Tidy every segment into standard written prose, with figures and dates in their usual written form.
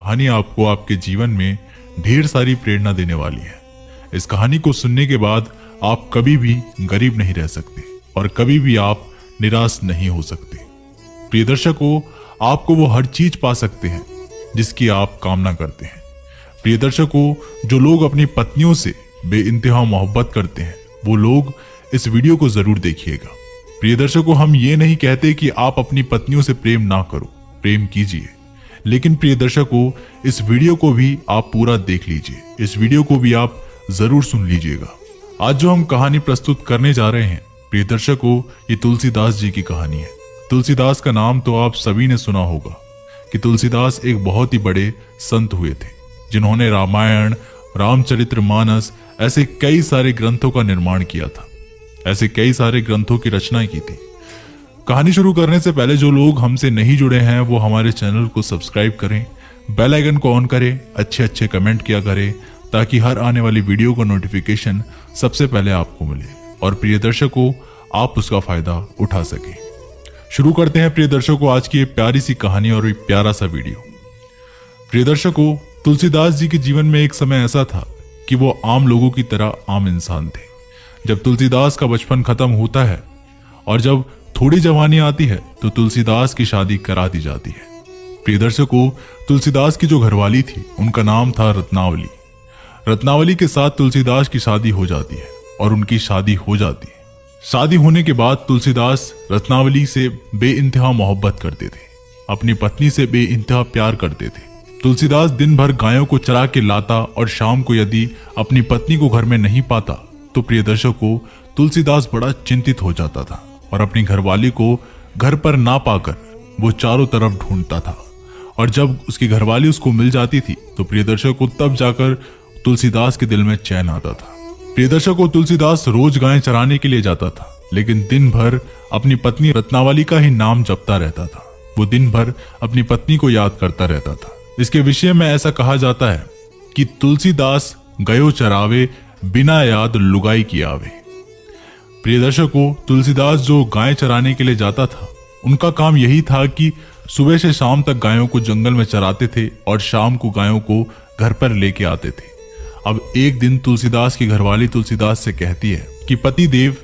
कहानी आपको आपके जीवन में ढेर सारी प्रेरणा देने वाली है। इस कहानी को सुनने के बाद आप कभी भी गरीब नहीं रह सकते और कभी भी आप निराश नहीं हो सकते। प्रिय दर्शकों, आपको वो हर चीज पा सकते हैं जिसकी आप कामना करते हैं। प्रिय दर्शकों, जो लोग अपनी पत्नियों से बेइंतहा मोहब्बत करते हैं वो लोग इस वीडियो को जरूर देखिएगा। प्रिय दर्शकों, हम ये नहीं कहते कि आप अपनी पत्नियों से प्रेम ना करो, प्रेम कीजिए, लेकिन प्रिय दर्शकों इस वीडियो को भी आप पूरा देख लीजिए, इस वीडियो को भी आप जरूर सुन लीजिएगा। आज जो हम कहानी प्रस्तुत करने जा रहे हैं प्रिय दर्शकों, ये तुलसीदास जी की कहानी है। तुलसीदास का नाम तो आप सभी ने सुना होगा कि तुलसीदास एक बहुत ही बड़े संत हुए थे जिन्होंने रामायण, रामचरितमानस ऐसे कई सारे ग्रंथों का निर्माण किया था, ऐसे कई सारे ग्रंथों की रचना की थी। कहानी शुरू करने से पहले जो लोग हमसे नहीं जुड़े हैं वो हमारे चैनल को सब्सक्राइब करें, बेल आइकन को ऑन करें, अच्छे अच्छे कमेंट किया करें ताकि हर आने वाली वीडियो का नोटिफिकेशन सबसे पहले आपको मिले और प्रिय दर्शकों आप उसका फायदा उठा सकें। शुरू करते हैं प्रिय दर्शकों आज की ये प्यारी सी कहानी और एक प्यारा सा वीडियो। प्रिय दर्शकों, तुलसीदास जी के जीवन में एक समय ऐसा था कि वो आम लोगों की तरह आम इंसान थे। जब तुलसीदास का बचपन खत्म होता है और जब थोड़ी जवानी आती है तो तुलसीदास की शादी करा दी जाती है। प्रिय दर्शकों, तुलसीदास की जो घरवाली थी उनका नाम था रत्नावली। रत्नावली के साथ तुलसीदास की शादी हो जाती है और उनकी शादी हो जाती है। शादी होने के बाद तुलसीदास रत्नावली से बेइंतहा मोहब्बत करते थे, अपनी पत्नी से बेइंतहा प्यार करते थे। तुलसीदास दिन भर गायों को चरा के लाता और शाम को यदि अपनी पत्नी को घर में नहीं पाता तो प्रिय दर्शकों तुलसीदास बड़ा चिंतित हो जाता था और अपनी घरवाली को घर पर ना पाकर वो चारों तरफ ढूंढता था। और जब उसकी घरवाली उसको मिल जाती थी तो प्रिय दर्शकों तब जाकर तुलसीदास के दिल में चैन आता था। प्रिय दर्शकों, तुलसीदास रोज गायें चराने के लिए जाता था लेकिन दिन भर अपनी पत्नी रत्नावली का ही नाम जपता रहता था। वो दिन भर अपनी पत्नी को याद करता रहता था। इसके विषय में ऐसा कहा जाता है कि तुलसीदास गयो चरावे, बिना याद लुगाई की आवे। प्रिय दर्शकों, तुलसीदास जो गाय चराने के लिए जाता था उनका काम यही था कि सुबह से शाम तक गायों को जंगल में चराते थे और शाम को गायों को घर पर लेके आते थे। अब एक दिन तुलसीदास की घरवाली तुलसीदास से कहती है कि पति देव,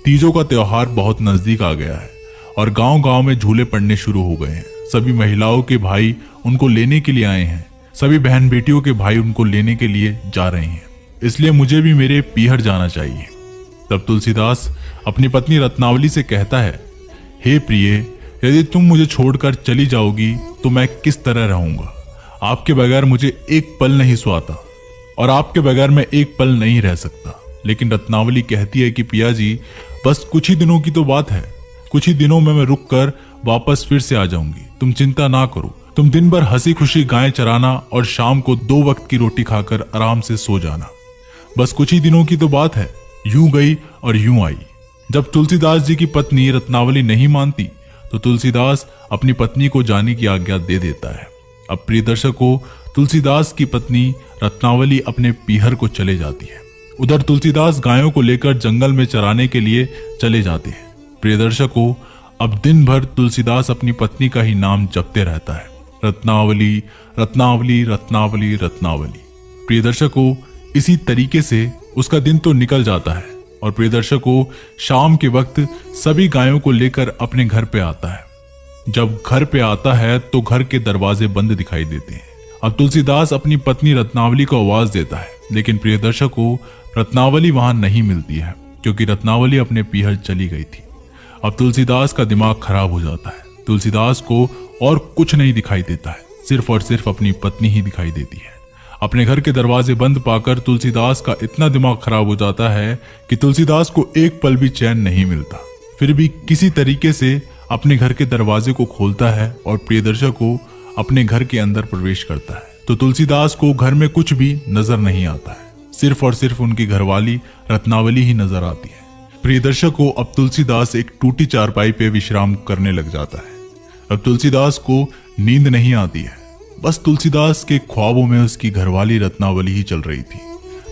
तीजों का त्योहार बहुत नजदीक आ गया है और गांव-गांव में झूले पड़ने शुरू हो गए हैं। सभी महिलाओं के भाई उनको लेने के लिए आए हैं, सभी बहन बेटियों के भाई उनको लेने के लिए जा रहे हैं, इसलिए मुझे भी मेरे पीहर जाना चाहिए। तब तुलसीदास अपनी पत्नी रत्नावली से कहता है, हे प्रिय, यदि तुम मुझे छोड़कर चली जाओगी तो मैं किस तरह रहूंगा। आपके बगैर मुझे एक पल नहीं सुहाता और आपके बगैर मैं एक पल नहीं रह सकता। लेकिन रत्नावली कहती है कि पिया जी, बस कुछ ही दिनों की तो बात है, कुछ ही दिनों में मैं रुक कर वापस फिर से आ जाऊंगी, तुम चिंता ना करो। तुम दिन भर हंसी खुशी गायें चराना और शाम को 2 वक्त की रोटी खाकर आराम से सो जाना। बस कुछ ही दिनों की तो बात है। यूं गई और यूं आई। जब तुलसीदास जी की पत्नी रत्नावली नहीं मानती तो तुलसीदास अपनी पत्नी को जाने की आज्ञा दे देता है। अब प्रिय दर्शकों, तुलसीदास की पत्नी रत्नावली अपने पीहर को चले जाती है। उधर तुलसीदास गायों को लेकर जंगल में चराने के लिए चले जाते हैं। प्रिय दर्शकों, अब दिन भर तुलसीदास अपनी पत्नी का ही नाम जपते रहता है, रत्नावली रत्नावली रत्नावली रत्नावली। प्रिय दर्शकों, इसी तरीके से उसका दिन तो निकल जाता है और प्रिय दर्शकों शाम के वक्त सभी गायों को लेकर अपने घर पे आता है। जब घर पे आता है तो घर के दरवाजे बंद दिखाई देते हैं। अब तुलसीदास अपनी पत्नी रत्नावली को आवाज देता है लेकिन प्रिय दर्शकों रत्नावली वहां नहीं मिलती है क्योंकि रत्नावली अपने पीहर चली गई थी। अब तुलसीदास का दिमाग खराब हो जाता है। तुलसीदास को और कुछ नहीं दिखाई देता है, सिर्फ और सिर्फ अपनी पत्नी ही दिखाई देती है। अपने घर के दरवाजे बंद पाकर तुलसीदास का इतना दिमाग खराब हो जाता है कि तुलसीदास को एक पल भी चैन नहीं मिलता। फिर भी किसी तरीके से अपने घर के दरवाजे को खोलता है और प्रिय दर्शकों अपने घर के अंदर प्रवेश करता है तो तुलसीदास को घर में कुछ भी नजर नहीं आता है, सिर्फ और सिर्फ उनकी घरवाली रत्नावली ही नजर आती है। प्रिय दर्शकों, अब तुलसीदास एक टूटी चारपाई पे विश्राम करने लग जाता है। अब तुलसीदास को नींद नहीं आती है, बस तुलसीदास के ख्वाबों में उसकी घरवाली रत्नावली ही चल रही थी।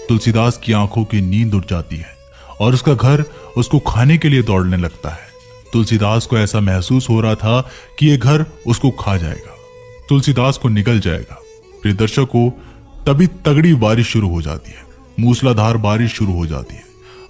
तुलसीदास की आंखों की नींद उड़ जाती है और उसका घर उसको खाने के लिए दौड़ने लगता है। तुलसीदास को ऐसा महसूस हो रहा था कि यह घर उसको खा जाएगा, तुलसीदास को निगल जाएगा। प्रिय दर्शकों, तभी तगड़ी बारिश शुरू हो जाती है। मूसलाधार बारिश शुरू हो जाती है।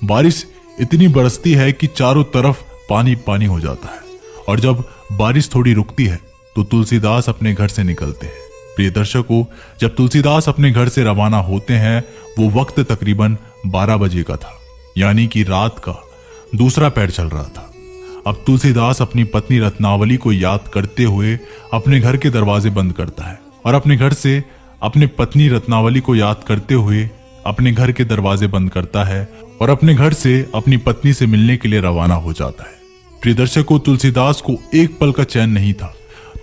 बारिश इतनी बरसती है कि चारों तरफ पानी पानी हो जाता है। और जब बारिश थोड़ी रुकती है तो तुलसीदास अपने घर से निकलते हैं। प्रिय दर्शकों, जब तुलसीदास अपने घर से रवाना होते हैं वो वक्त तकरीबन 12 बजे का था, यानी कि रात का दूसरा पहर चल रहा था। अब तुलसीदास अपनी पत्नी रत्नावली को याद करते हुए अपने घर के दरवाजे बंद करता है और अपने घर से अपने पत्नी रत्नावली को याद करते हुए अपने घर के दरवाजे बंद करता है और अपने घर से अपनी पत्नी से मिलने के लिए रवाना हो जाता है। प्रिय दर्शकों, तुलसीदास को एक पल का चैन नहीं था।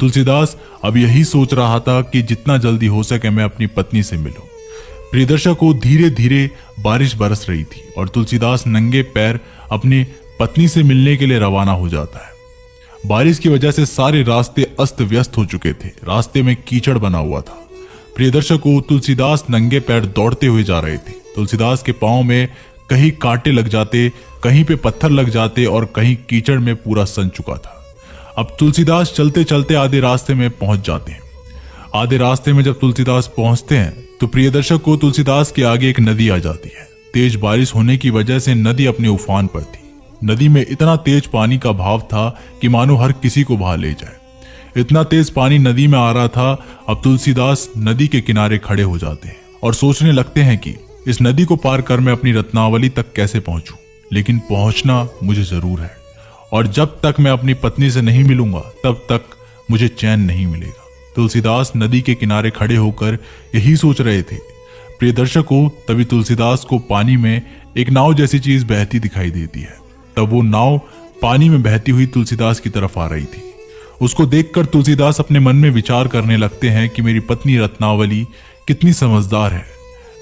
तुलसीदास अब यही सोच रहा था कि जितना जल्दी हो सके मैं अपनी पत्नी से मिलूं। प्रिय दर्शकों, धीरे धीरे बारिश बरस रही थी और तुलसीदास नंगे पैर अपनी पत्नी से मिलने के लिए रवाना हो जाता है। बारिश की वजह से सारे रास्ते अस्त व्यस्त हो चुके थे। रास्ते में कीचड़ बना हुआ था। प्रिय दर्शकों, तुलसीदास नंगे पैर दौड़ते हुए जा रहे थे। तुलसीदास के पांव में कहीं कांटे लग जाते, कहीं पे पत्थर लग जाते और कहीं कीचड़ में पूरा सन चुका था। अब तुलसीदास चलते चलते आधे रास्ते में पहुंच जाते हैं। आधे रास्ते में जब तुलसीदास पहुंचते हैं तो प्रिय दर्शकों, तुलसीदास के आगे एक नदी आ जाती है। तेज बारिश होने की वजह से नदी अपने उफान पर थी। नदी में इतना तेज पानी का भाव था कि मानो हर किसी को बहा ले जाए। इतना तेज पानी नदी में आ रहा था। अब तुलसीदास नदी के किनारे खड़े हो जाते हैं और सोचने लगते हैं कि इस नदी को पार कर मैं अपनी रत्नावली तक कैसे पहुंचूं, लेकिन पहुंचना मुझे जरूर है और जब तक मैं अपनी पत्नी से नहीं मिलूंगा तब तक मुझे चैन नहीं मिलेगा। तुलसीदास नदी के किनारे खड़े होकर यही सोच रहे थे। प्रिय दर्शकों, तभी तुलसीदास को पानी में एक नाव जैसी चीज बहती दिखाई देती है। तब वो नाव पानी में बहती हुई तुलसीदास की तरफ आ रही थी। उसको देखकर तुलसीदास अपने मन में विचार करने लगते हैं कि मेरी पत्नी रत्नावली कितनी समझदार है।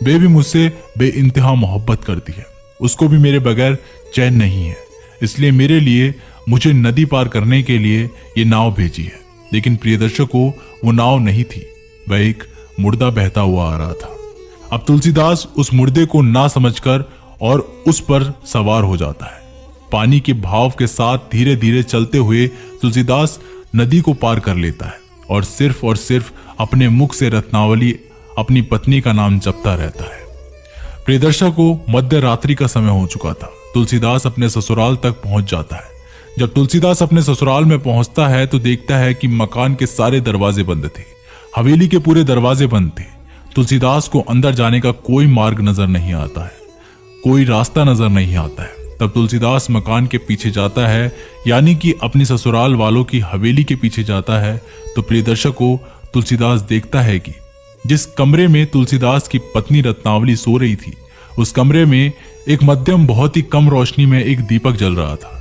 वे भी मुझसे बेइंतहा मोहब्बत करती है। उसको भी मेरे बगैर चैन नहीं है, इसलिए मेरे लिए मुझे नदी पार करने के लिए ये नाव भेजी है। लेकिन प्रिय दर्शकों, वो नाव नहीं थी, वह एक मुर्दा बहता हुआ आ रहा था। अब तुलसीदास उस मुर्दे को ना समझकर और उस पर सवार हो जाता है। पानी के भाव के साथ धीरे धीरे चलते हुए तुलसीदास नदी को पार कर लेता है और सिर्फ अपने मुख से रत्नावली अपनी पत्नी का नाम जपता रहता है। प्रिय दर्शकों, मध्य रात्रि का समय हो चुका था। तुलसीदास अपने ससुराल तक पहुंच जाता है। जब तुलसीदास अपने ससुराल में पहुंचता है तो देखता है कि मकान के सारे दरवाजे बंद थे। हवेली के पूरे दरवाजे बंद थे। तुलसीदास को अंदर जाने का कोई मार्ग नजर नहीं आता है, कोई रास्ता नजर नहीं आता है। तब तुलसीदास मकान के पीछे जाता है, यानी कि अपनी ससुराल वालों की हवेली के पीछे जाता है। तो प्रिय दर्शकों, तुलसीदास देखता है कि जिस कमरे में तुलसीदास की पत्नी रत्नावली सो रही थी, उस कमरे में एक मध्यम बहुत ही कम रोशनी में एक दीपक जल रहा था।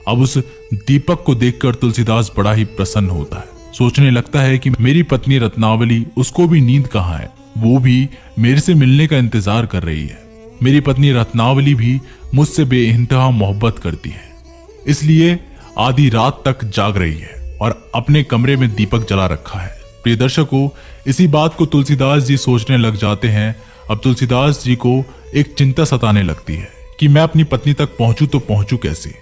अब उस दीपक को देखकर तुलसीदास बड़ा ही प्रसन्न होता है। सोचने लगता है कि मेरी पत्नी रत्नावली, उसको भी नींद कहाँ है, वो भी मेरे से मिलने का इंतजार कर रही है। मेरी पत्नी रत्नावली भी मुझसे बेइंतहा मोहब्बत करती है, इसलिए आधी रात तक जाग रही है और अपने कमरे में दीपक जला रखा है। प्रिय दर्शकों, इसी बात को तुलसीदास जी सोचने लग जाते हैं। अब तुलसीदास जी को एक चिंता सताने लगती है कि मैं अपनी पत्नी तक पहुंचूं तो पहुंचूं कैसे,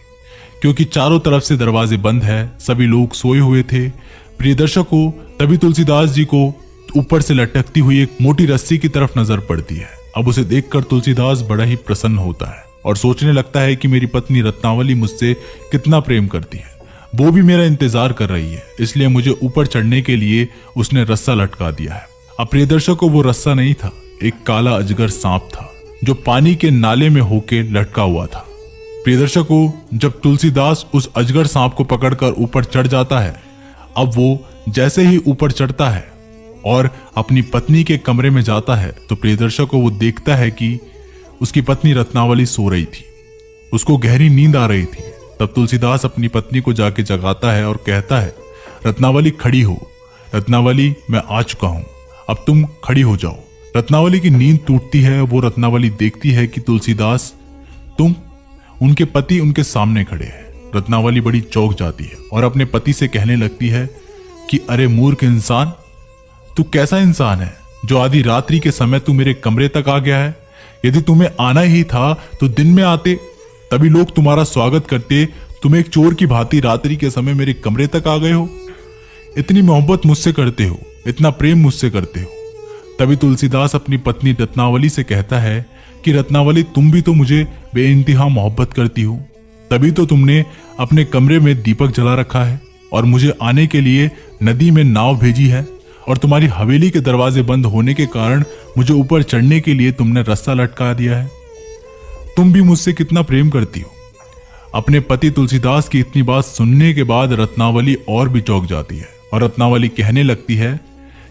क्योंकि चारों तरफ से दरवाजे बंद है, सभी लोग सोए हुए थे। प्रिय दर्शकों, तभी तुलसीदास जी को ऊपर से लटकती हुई एक मोटी रस्सी की तरफ नजर पड़ती है। अब उसे देखकर तुलसीदास बड़ा ही प्रसन्न होता है और सोचने लगता है कि मेरी पत्नी रत्नावली मुझसे कितना प्रेम करती है, वो भी मेरा इंतजार कर रही है, इसलिए मुझे ऊपर चढ़ने के लिए उसने रस्सा लटका दिया है। अब प्रिय दर्शकों, वो रस्सा नहीं था, एक काला अजगर सांप था जो पानी के नाले में होके लटका हुआ था। प्रिय दर्शकों, जब तुलसीदास उस अजगर सांप को पकड़कर ऊपर चढ़ जाता है, अब वो जैसे ही ऊपर चढ़ता है और अपनी पत्नी के कमरे में जाता है तो प्रिय दर्शकों, वो देखता है कि उसकी पत्नी रत्नावली सो रही थी, उसको गहरी नींद आ रही थी। तब तुलसीदास अपनी पत्नी को जाके जगाता है और कहता है, रत्नावली खड़ी हो, रत्नावली मैं आ चुका हूं, अब तुम खड़ी हो जाओ। रत्नावली की नींद टूटती है। वो रत्नावली देखती है कि तुलसीदास, तुम, उनके पति उनके सामने खड़े हैं। रत्नावली बड़ी चौंक जाती है और अपने पति से कहने लगती है कि अरे मूर्ख इंसान, तू कैसा इंसान है जो आधी रात्रि के समय तू मेरे कमरे तक आ गया है। यदि तुम्हें आना ही था तो दिन में आते, तभी लोग तुम्हारा स्वागत करते। तुम एक चोर की भांति रात्रि के समय मेरे कमरे तक आ गए हो। इतनी मोहब्बत मुझसे करते हो, इतना प्रेम मुझसे करते हो, तभी तुलसीदास अपनी पत्नी रत्नावली से कहता है कि रत्नावली, तुम भी तो मुझे बेइंतहा मोहब्बत करती हो, तभी तो तुमने अपने कमरे में दीपक जला रखा है और मुझे आने के लिए नदी में नाव भेजी है, और तुम्हारी हवेली के दरवाजे बंद होने के कारण मुझे ऊपर चढ़ने के लिए तुमने रस्सा लटका दिया है। तुम भी मुझसे कितना प्रेम करती हो। अपने पति तुलसीदास की इतनी बात सुनने के बाद रत्नावली और भी चौंक जाती है और रत्नावली कहने लगती है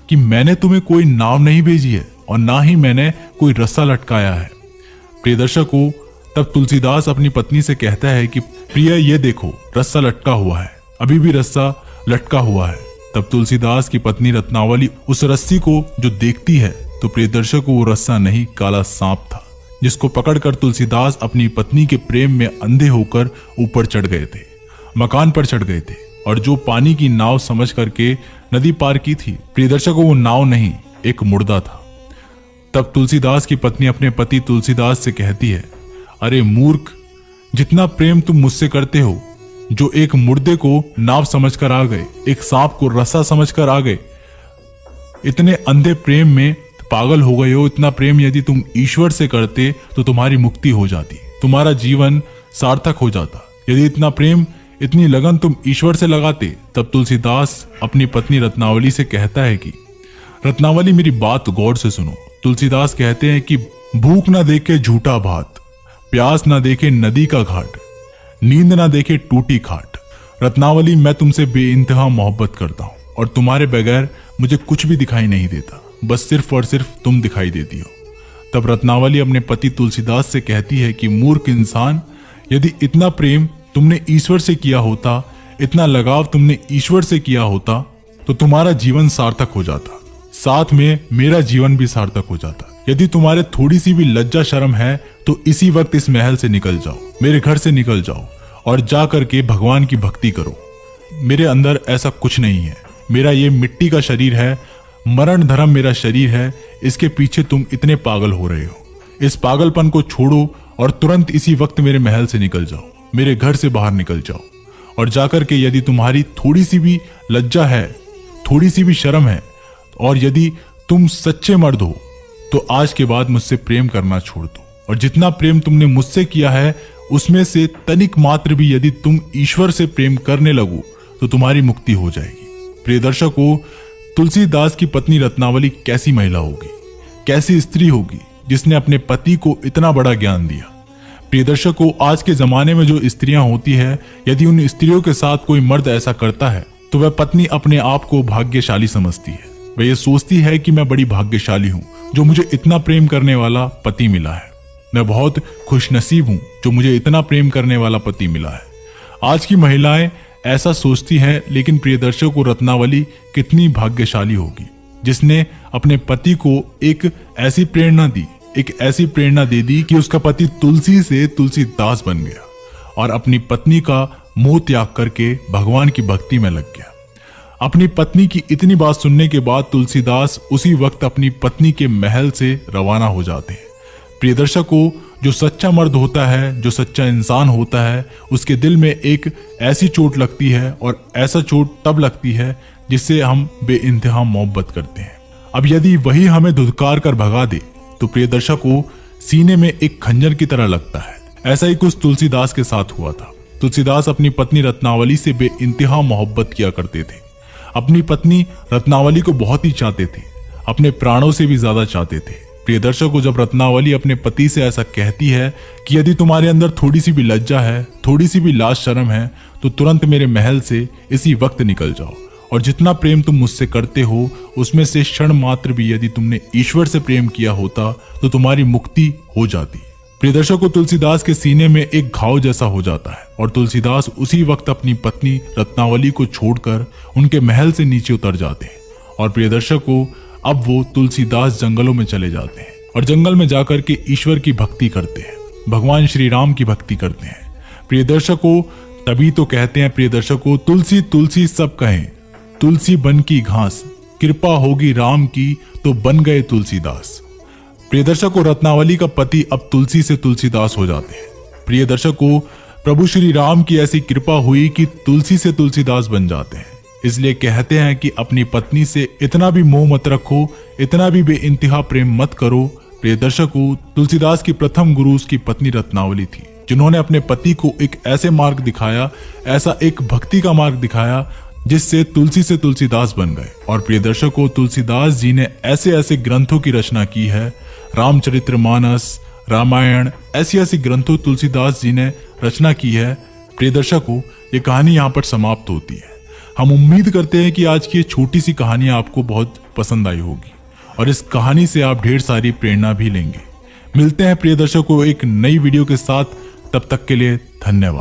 कि मैंने तुम्हें कोई नाव नहीं भेजी है और ना ही मैंने कोई रस्सा लटकाया है। प्रिय दर्शकों, तब तुलसीदास अपनी पत्नी से कहता है कि प्रिय, ये देखो रस्सा लटका हुआ है, अभी भी रस्सा लटका हुआ है। तब तुलसीदास की पत्नी रत्नावली उस रस्सी को जो देखती है तो प्रिय दर्शकों, वो रस्सा नहीं, काला सांप था, जिसको पकड़कर तुलसीदास अपनी पत्नी के प्रेम में अंधे होकर ऊपर चढ़ गए थे, मकान पर चढ़ गए थे, और जो पानी की नाव समझ करके नदी पार की थी, प्रिय दर्शकों, वो नाव नहीं, एक मुर्दा था। तब तुलसीदास की पत्नी अपने पति तुलसीदास से कहती है, अरे मूर्ख, जितना प्रेम तुम मुझसे करते हो, जो एक मुर्दे को नाव समझकर आ गए, एक सांप को रस्सा समझकर आ गए, इतने अंधे प्रेम में पागल हो गए हो। इतना प्रेम यदि तुम ईश्वर से करते तो तुम्हारी मुक्ति हो जाती, तुम्हारा जीवन सार्थक हो जाता। यदि इतना प्रेम, इतनी लगन तुम ईश्वर से लगाते। तब तुलसीदास अपनी पत्नी रत्नावली से कहता है कि रत्नावली, मेरी बात गौर से सुनो। तुलसीदास कहते हैं कि भूख ना देखे झूठा भात, प्यास ना देखे नदी का घाट, नींद ना देखे टूटी खाट। रत्नावली, मैं तुमसे बेइंतहा मोहब्बत करता हूं और तुम्हारे बगैर मुझे कुछ भी दिखाई नहीं देता, बस सिर्फ और सिर्फ तुम दिखाई देती हो। तब रत्नावली अपने पति तुलसीदास से कहती है कि मूर्ख इंसान, यदि इतना प्रेम तुमने ईश्वर से किया होता, इतना लगाव तुमने ईश्वर से किया होता, तो तुम्हारा जीवन सार्थक हो जाता, साथ में मेरा जीवन भी सार्थक हो जाता। यदि तुम्हारे थोड़ी सी भी लज्जा शर्म है तो इसी वक्त इस महल से निकल जाओ, मेरे घर से निकल जाओ और जा करके भगवान की भक्ति करो। मेरे अंदर ऐसा कुछ नहीं है, मेरा ये मिट्टी का शरीर है, मरण धर्म मेरा शरीर है, इसके पीछे तुम इतने पागल हो रहे हो। इस पागलपन को छोड़ो और तुरंत इसी वक्त मेरे महल से निकल जाओ, मेरे घर से बाहर निकल जाओ, और जाकर के यदि तुम्हारी थोड़ी सी भी लज्जा है, थोड़ी सी भी शर्म है, और यदि तुम सच्चे मर्द हो तो आज के बाद मुझसे प्रेम करना छोड़ दो, और जितना प्रेम तुमने मुझसे किया है उसमें से तनिक मात्र भी यदि तुम ईश्वर से प्रेम करने लगो तो तुम्हारी मुक्ति हो जाएगी। प्रिय दर्शकों, तुलसीदास की पत्नी रत्नावली कैसी महिला होगी, कैसी स्त्री होगी जिसने अपने पति को इतना बड़ा ज्ञान दिया। प्रिय दर्शकों, आज के जमाने में जो स्त्रियां होती है, यदि उन स्त्रियों के साथ कोई मर्द ऐसा करता है तो वह पत्नी अपने आप को भाग्यशाली समझती है। वह ये सोचती है कि मैं बड़ी भाग्यशाली हूं जो मुझे इतना प्रेम करने वाला पति मिला है, मैं बहुत खुशनसीब हूं जो मुझे इतना प्रेम करने वाला पति मिला है। आज की महिलाएं ऐसा सोचती हैं, लेकिन प्रिय दर्शकों, रत्नावली कितनी भाग्यशाली होगी जिसने अपने पति को एक ऐसी प्रेरणा दी, एक ऐसी प्रेरणा दे दी कि उसका पति तुलसी से तुलसीदास बन गया और अपनी पत्नी का मोह त्याग करके भगवान की भक्ति में लग गया। अपनी पत्नी की इतनी बात सुनने के बाद तुलसीदास उसी वक्त अपनी पत्नी के महल से रवाना हो जाते हैं। प्रिय दर्शकों, जो सच्चा मर्द होता है, जो सच्चा इंसान होता है, उसके दिल में एक ऐसी चोट लगती है, और ऐसा चोट तब लगती है जिससे हम बेइंतहा मोहब्बत करते हैं। अब यदि वही हमें धुतकार कर भगा दे तो प्रिय दर्शकों, सीने में एक खंजर की तरह लगता है। ऐसा ही कुछ तुलसीदास के साथ हुआ था। तुलसीदास अपनी पत्नी रत्नावली से बेइंतहा मोहब्बत किया करते थे। अपनी पत्नी रत्नावली को बहुत ही चाहते थे, अपने प्राणों से भी ज्यादा चाहते थे। प्रिय दर्शकों, जब रत्नावली अपने पति से ऐसा कहती है कि यदि तुम्हारे अंदर थोड़ी सी भी लज्जा है, थोड़ी सी भी लाज शर्म है, तो तुरंत मेरे महल से इसी वक्त निकल जाओ, और जितना प्रेम तुम मुझसे करते हो उसमें से क्षण मात्र भी यदि तुमने ईश्वर से प्रेम किया होता तो तुम्हारी मुक्ति हो जाती। प्रिय दर्शकों, तुलसीदास के सीने में एक घाव जैसा हो जाता है और तुलसीदास उसी वक्त अपनी पत्नी रत्नावली को छोड़कर उनके महल से नीचे उतर जाते हैं। और प्रिय दर्शकों, अब वो तुलसीदास जंगलों में चले जाते हैं और जंगल में जाकर के ईश्वर की भक्ति करते हैं, भगवान श्री राम की भक्ति करते हैं। प्रिय दर्शकों, तभी तो कहते हैं प्रिय दर्शकों, तुलसी तुलसी सब कहें, तुलसी बन की घास, कृपा होगी राम की तो बन गए तुलसीदास। प्रिय दर्शकों, रत्नावली का पति अब तुलसी से तुलसीदास हो जाते हैं। प्रिय दर्शकों, प्रभु श्री राम की ऐसी कृपा हुई कि तुलसी से तुलसीदास बन जाते हैं। इसलिए कहते हैं कि अपनी पत्नी से इतना भी मोह मत रखो, इतना भी बेइंतहा प्रेम मत करो। प्रिय दर्शकों, तुलसीदास की प्रथम गुरु उसकी पत्नी रत्नावली थी, जिन्होंने अपने पति को एक ऐसे मार्ग दिखाया, ऐसा एक भक्ति का मार्ग दिखाया जिससे तुलसी से तुलसीदास बन गए। और प्रिय दर्शकों, तुलसीदास जी ने ऐसे ऐसे ग्रंथों की रचना की है, रामचरितमानस, रामायण, ऐसी ऐसी ग्रंथों तुलसीदास जी ने रचना की है। प्रिय दर्शकों, ये कहानी यहाँ पर समाप्त होती है। हम उम्मीद करते हैं कि आज की ये छोटी सी कहानी आपको बहुत पसंद आई होगी और इस कहानी से आप ढेर सारी प्रेरणा भी लेंगे। मिलते हैं प्रिय दर्शकों एक नई वीडियो के साथ, तब तक के लिए धन्यवाद।